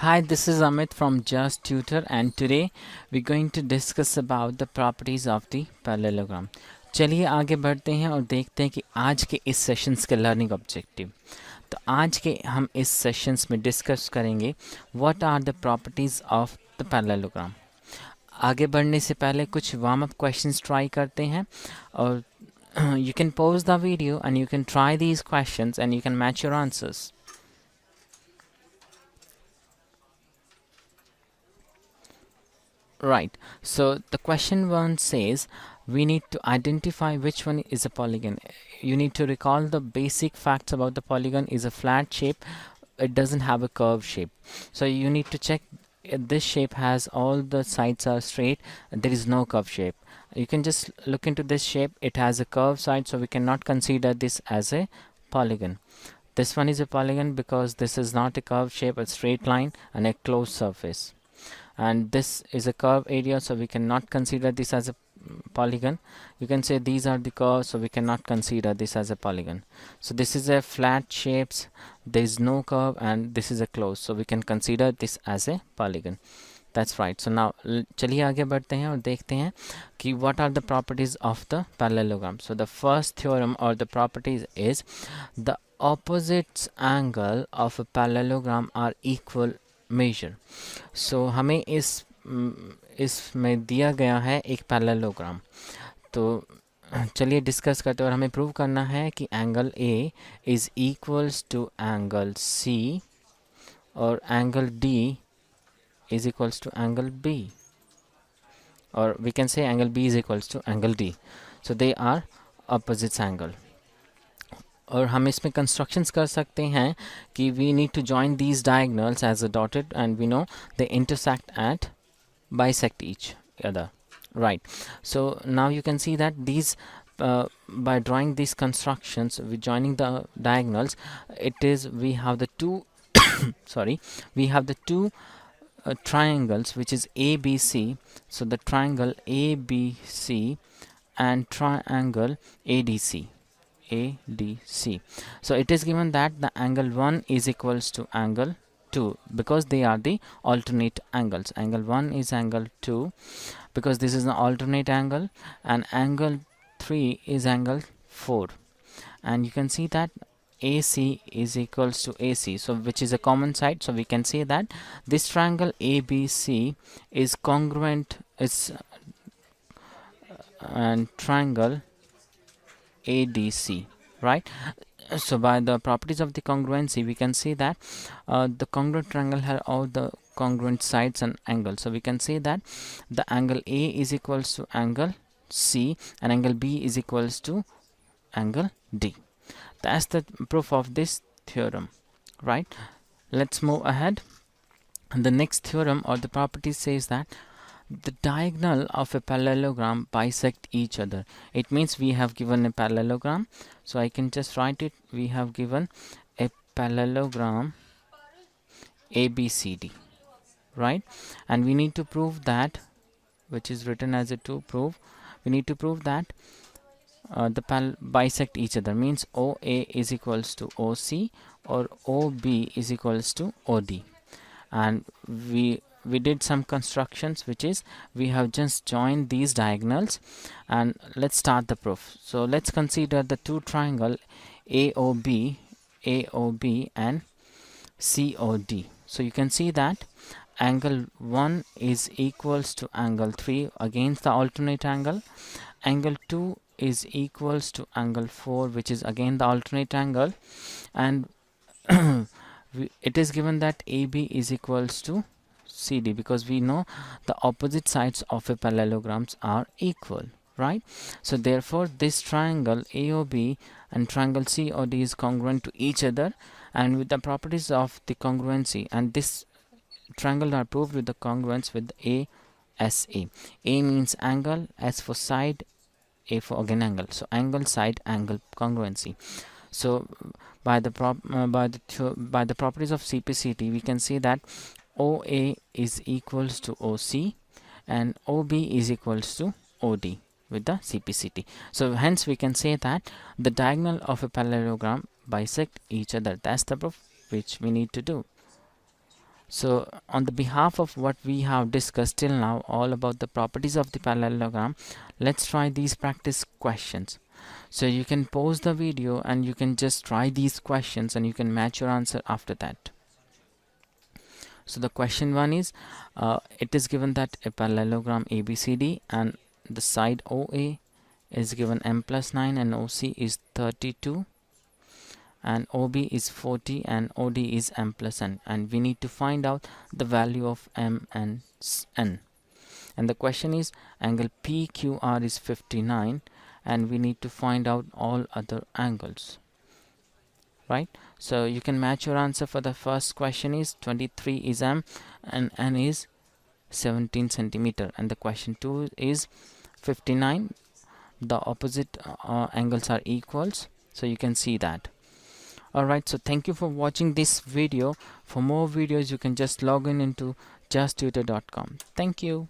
Hi, this is Amit from Just Tutor, and today we're going to discuss about the properties of the parallelogram. चलिए आगे बढ़ते हैं और देखते हैं कि आज के इस सेशंस के लर्निंग ऑब्जेक्टिव। तो आज के हम इस सेशंस में डिस्कस करेंगे what are the properties of the parallelogram. आगे बढ़ने से पहले कुछ वार्म अप क्वेश्चंस ट्राई करते हैं और you can pause the video and you can try these questions and you can match your answers. Right, so the question one says we need to identify which one is a polygon. You need to recall the basic facts about the polygon is a flat shape, it doesn't have a curved shape. So you need to check this shape has all the sides are straight, there is no curved shape. You can just look into this shape, it has a curved side, so we cannot consider this as a polygon. This one is a polygon because this is not a curved shape, a straight line and a closed surface. And this is a curve area, so we cannot consider this as a polygon. You can say these are the curves, so we cannot consider this as a polygon. So this is a flat shapes, there is no curve, and this is a closed, so we can consider this as a polygon. That's right. So now चलिए आगे बढ़ते हैं और देखते हैं कि what are the properties of the parallelogram. So the first theorem or the properties is the opposites angle of a parallelogram are equal measure. So हमें इसमें दिया गया है एक पैरेललोग्राम, तो चलिए डिस्कस करते हैं और हमें प्रूव करना है कि angle A is equals to angle C और angle D is equals to angle B, और we can say angle B is equals to angle D. So they are opposites angle. और हम इसमें कंस्ट्रक्शंस कर सकते हैं कि we need to join these diagonals as a dotted and we know they intersect at bisect each other, right? So now you can see that these by drawing these constructions with joining the diagonals, it is we have the two sorry, we have the two triangles which is ABC. So the triangle ABC and triangle ADC. So it is given that the angle 1 is equals to angle 2 because they are the alternate angles. Angle 1 is angle 2 because this is the alternate angle, and angle 3 is angle 4. And you can see that AC is equals to AC, so which is a common side, so we can say that this triangle ABC is congruent is and triangle ADC, right? So by the properties of the congruency we can see that the congruent triangle have all the congruent sides and angles, so we can say that the angle A is equals to angle C and angle B is equals to angle D. That's the proof of this theorem, right? Let's move ahead. And the next theorem or the property says that the diagonal of a parallelogram bisect each other. It means we have given a parallelogram, so I can just write it. We have given a parallelogram ABCD, right? And we need to prove that, which is written as a to prove, we need to prove that the bisect each other, means OA is equals to OC or OB is equals to OD. And we did some constructions, which is we have just joined these diagonals, and let's start the proof. So let's consider the two triangle AOB and COD. So you can see that angle 1 is equals to angle 3 against the alternate angle, angle 2 is equals to angle 4 which is again the alternate angle, and it is given that AB is equals to CD because we know the opposite sides of a parallelograms are equal, right? So therefore this triangle AOB and triangle COD is congruent to each other, and with the properties of the congruency, and this triangle are proved with the congruence with ASA. A means angle, S for side, A for again angle, so angle side angle congruency. So by the properties of CPCT we can see that OA is equals to OC and OB is equals to OD with the CPCT. So hence we can say that the diagonal of a parallelogram bisect each other. That's the proof which we need to do. So on the behalf of what we have discussed till now, all about the properties of the parallelogram, let's try these practice questions. So you can pause the video and you can just try these questions and you can match your answer after that. So the question one is, it is given that a parallelogram ABCD and the side OA is given m plus 9 and OC is 32 and OB is 40 and OD is m plus n, and we need to find out the value of m and n. And the question is, angle PQR is 59 and we need to find out all other angles, right? So you can match your answer for the first question is 23 is m and n is 17 centimeter, and the question 2 is 59, the opposite angles are equals, so you can see that. Alright, so thank you for watching this video. For more videos you can just log in into justtutor.com. Thank you.